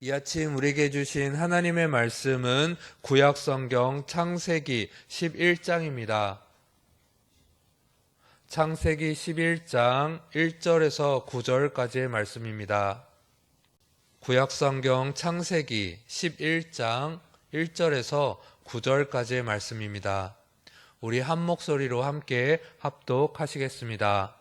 이 아침 우리에게 주신 하나님의 말씀은 구약성경 창세기 11장입니다. 창세기 11장 1절에서 9절까지의 말씀입니다. 구약성경 창세기 11장 1절에서 9절까지의 말씀입니다. 우리 한 목소리로 함께 합독하시겠습니다.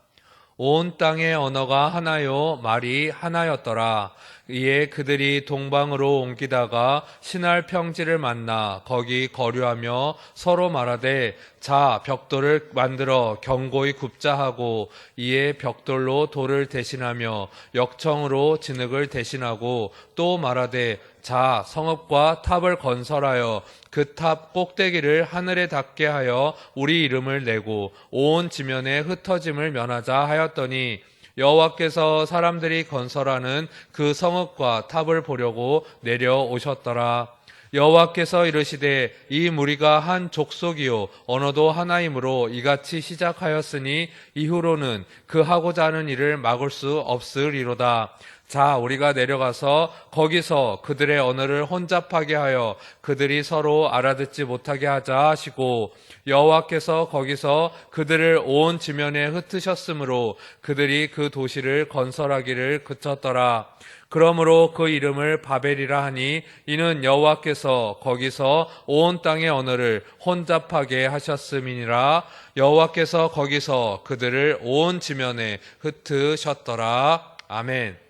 온 땅의 언어가 하나요, 말이 하나였더라. 이에 그들이 동방으로 옮기다가 신할 평지를 만나 거기 거류하며 서로 말하되, 자, 벽돌을 만들어 견고히 굽자 하고, 이에 벽돌로 돌을 대신하며 역청으로 진흙을 대신하고, 또 말하되, 자, 성읍과 탑을 건설하여 그 탑 꼭대기를 하늘에 닿게 하여 우리 이름을 내고 온 지면에 흩어짐을 면하자 하였더니, 여호와께서 사람들이 건설하는 그 성읍과 탑을 보려고 내려오셨더라. 여호와께서 이르시되, 이 무리가 한 족속이요 언어도 하나이므로 이같이 시작하였으니 이후로는 그 하고자 하는 일을 막을 수 없으리로다. 자, 우리가 내려가서 거기서 그들의 언어를 혼잡하게 하여 그들이 서로 알아듣지 못하게 하자 하시고, 여호와께서 거기서 그들을 온 지면에 흩으셨으므로 그들이 그 도시를 건설하기를 그쳤더라. 그러므로 그 이름을 바벨이라 하니, 이는 여호와께서 거기서 온 땅의 언어를 혼잡하게 하셨음이니라. 여호와께서 거기서 그들을 온 지면에 흩으셨더라. 아멘.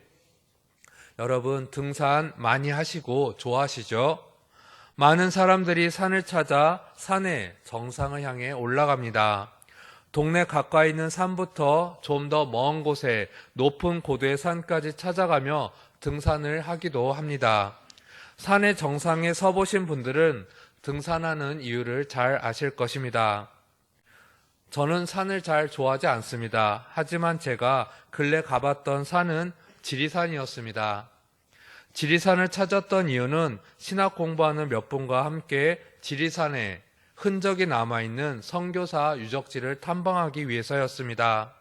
여러분, 등산 많이 하시고 좋아하시죠? 많은 사람들이 산을 찾아 산의 정상을 향해 올라갑니다. 동네 가까이 있는 산부터 좀 더 먼 곳에 높은 고도의 산까지 찾아가며 등산을 하기도 합니다. 산의 정상에 서보신 분들은 등산하는 이유를 잘 아실 것입니다. 저는 산을 잘 좋아하지 않습니다. 하지만 제가 근래 가봤던 산은 지리산이었습니다. 지리산을 찾았던 이유는 신학 공부하는 몇 분과 함께 지리산에 흔적이 남아있는 선교사 유적지를 탐방하기 위해서였습니다.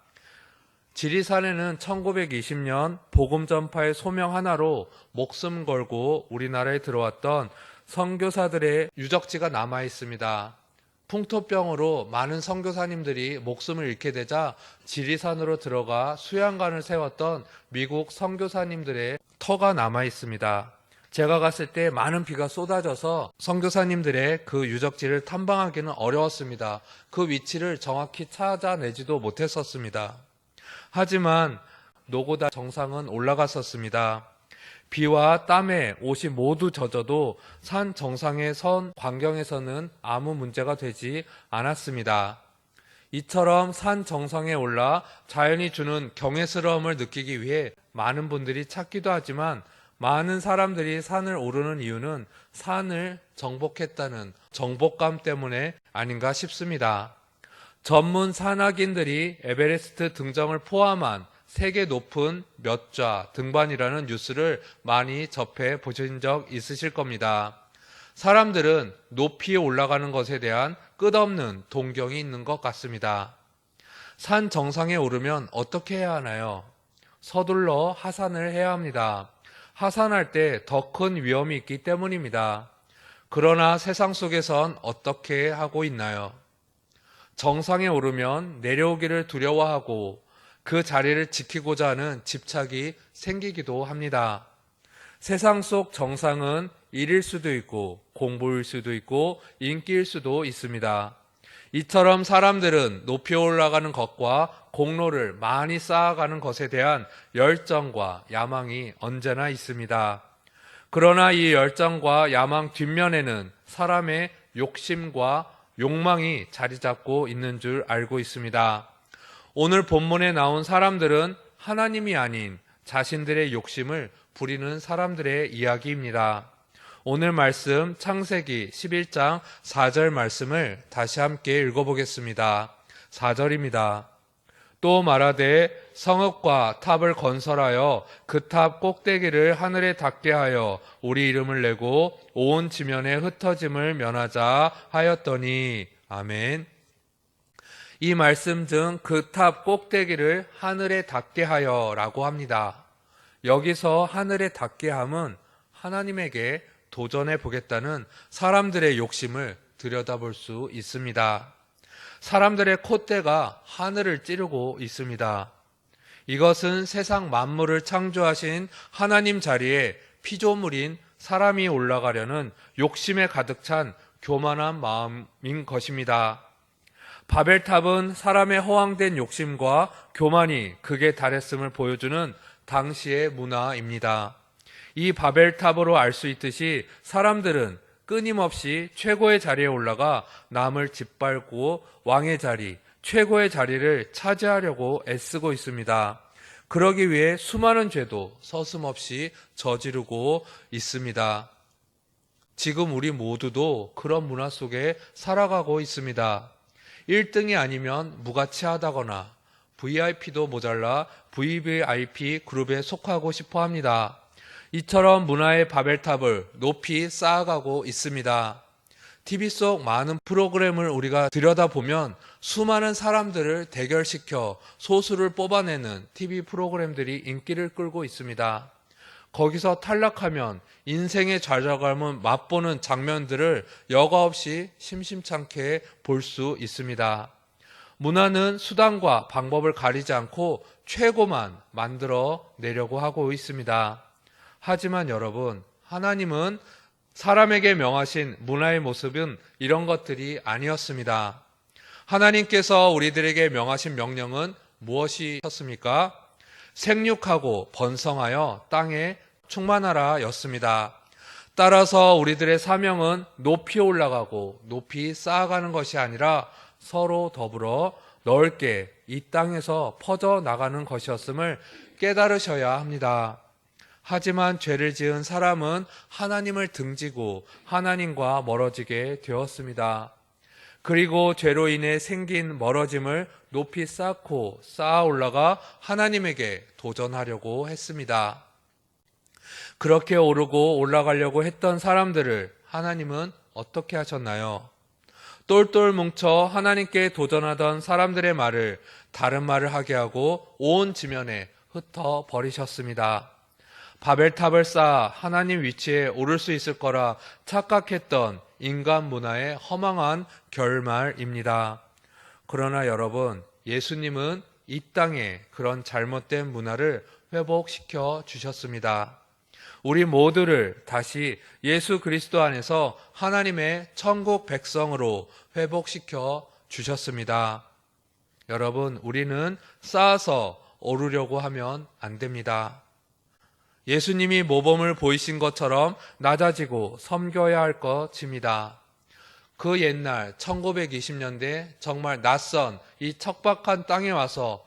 지리산에는 1920년 복음 전파의 소명 하나로 목숨 걸고 우리나라에 들어왔던 선교사들의 유적지가 남아 있습니다. 풍토병으로 많은 선교사님들이 목숨을 잃게 되자 지리산으로 들어가 수양관을 세웠던 미국 선교사님들의 터가 남아 있습니다. 제가 갔을 때 많은 비가 쏟아져서 선교사님들의 그 유적지를 탐방하기는 어려웠습니다. 그 위치를 정확히 찾아내지도 못했었습니다. 하지만 노고다 정상은 올라갔었습니다. 비와 땀에 옷이 모두 젖어도 산 정상에 선 광경에서는 아무 문제가 되지 않았습니다. 이처럼 산 정상에 올라 자연이 주는 경외스러움을 느끼기 위해 많은 분들이 찾기도 하지만, 많은 사람들이 산을 오르는 이유는 산을 정복했다는 정복감 때문에 아닌가 싶습니다. 전문 산악인들이 에베레스트 등정을 포함한 세계 높은 몇 좌 등반이라는 뉴스를 많이 접해 보신 적 있으실 겁니다. 사람들은 높이 올라가는 것에 대한 끝없는 동경이 있는 것 같습니다. 산 정상에 오르면 어떻게 해야 하나요? 서둘러 하산을 해야 합니다. 하산할 때 더 큰 위험이 있기 때문입니다. 그러나 세상 속에선 어떻게 하고 있나요? 정상에 오르면 내려오기를 두려워하고 그 자리를 지키고자 하는 집착이 생기기도 합니다. 세상 속 정상은 일일 수도 있고 공부일 수도 있고 인기일 수도 있습니다. 이처럼 사람들은 높이 올라가는 것과 공로를 많이 쌓아가는 것에 대한 열정과 야망이 언제나 있습니다. 그러나 이 열정과 야망 뒷면에는 사람의 욕심과 욕망이 자리 잡고 있는 줄 알고 있습니다. 오늘 본문에 나온 사람들은 하나님이 아닌 자신들의 욕심을 부리는 사람들의 이야기입니다. 오늘 말씀 창세기 11장 4절 말씀을 다시 함께 읽어보겠습니다. 4절입니다. 또 말하되, 성읍과 탑을 건설하여 그 탑 꼭대기를 하늘에 닿게 하여 우리 이름을 내고 온 지면에 흩어짐을 면하자 하였더니. 아멘. 이 말씀 중 그 탑 꼭대기를 하늘에 닿게 하여 라고 합니다. 여기서 하늘에 닿게 함은 하나님에게 도전해 보겠다는 사람들의 욕심을 들여다볼 수 있습니다. 사람들의 콧대가 하늘을 찌르고 있습니다. 이것은 세상 만물을 창조하신 하나님 자리에 피조물인 사람이 올라가려는 욕심에 가득 찬 교만한 마음인 것입니다. 바벨탑은 사람의 허황된 욕심과 교만이 극에 달했음을 보여주는 당시의 문화입니다. 이 바벨탑으로 알 수 있듯이 사람들은 끊임없이 최고의 자리에 올라가 남을 짓밟고 왕의 자리, 최고의 자리를 차지하려고 애쓰고 있습니다. 그러기 위해 수많은 죄도 서슴없이 저지르고 있습니다. 지금 우리 모두도 그런 문화 속에 살아가고 있습니다. 1등이 아니면 무가치하다거나 VIP도 모자라 VVIP 그룹에 속하고 싶어 합니다. 이처럼 문화의 바벨탑을 높이 쌓아가고 있습니다. TV 속 많은 프로그램을 우리가 들여다보면 수많은 사람들을 대결시켜 소수를 뽑아내는 TV 프로그램들이 인기를 끌고 있습니다. 거기서 탈락하면 인생의 좌절감을 맛보는 장면들을 여과 없이 심심찮게 볼 수 있습니다. 문화는 수단과 방법을 가리지 않고 최고만 만들어 내려고 하고 있습니다. 하지만 여러분, 하나님은 사람에게 명하신 문화의 모습은 이런 것들이 아니었습니다. 하나님께서 우리들에게 명하신 명령은 무엇이었습니까? 생육하고 번성하여 땅에 충만하라 였습니다. 따라서 우리들의 사명은 높이 올라가고 높이 쌓아가는 것이 아니라 서로 더불어 넓게 이 땅에서 퍼져 나가는 것이었음을 깨달으셔야 합니다. 하지만 죄를 지은 사람은 하나님을 등지고 하나님과 멀어지게 되었습니다. 그리고 죄로 인해 생긴 멀어짐을 높이 쌓고 쌓아 올라가 하나님에게 도전하려고 했습니다. 그렇게 오르고 올라가려고 했던 사람들을 하나님은 어떻게 하셨나요? 똘똘 뭉쳐 하나님께 도전하던 사람들의 말을 다른 말을 하게 하고 온 지면에 흩어 버리셨습니다. 바벨탑을 쌓아 하나님 위치에 오를 수 있을 거라 착각했던 인간 문화의 허망한 결말입니다. 그러나 여러분, 예수님은 이 땅에 그런 잘못된 문화를 회복시켜 주셨습니다. 우리 모두를 다시 예수 그리스도 안에서 하나님의 천국 백성으로 회복시켜 주셨습니다. 여러분, 우리는 쌓아서 오르려고 하면 안 됩니다. 예수님이 모범을 보이신 것처럼 낮아지고 섬겨야 할 것입니다. 그 옛날 1920년대 정말 낯선 이 척박한 땅에 와서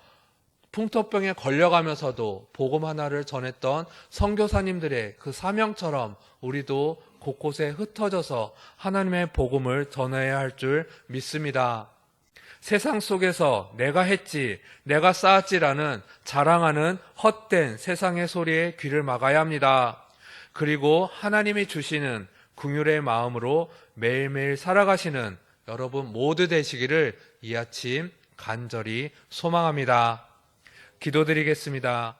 풍토병에 걸려가면서도 복음 하나를 전했던 선교사님들의 그 사명처럼 우리도 곳곳에 흩어져서 하나님의 복음을 전해야 할 줄 믿습니다. 세상 속에서 내가 했지, 내가 쌓았지라는 자랑하는 헛된 세상의 소리에 귀를 막아야 합니다. 그리고 하나님이 주시는 긍휼의 마음으로 매일매일 살아가시는 여러분 모두 되시기를 이 아침 간절히 소망합니다. 기도드리겠습니다.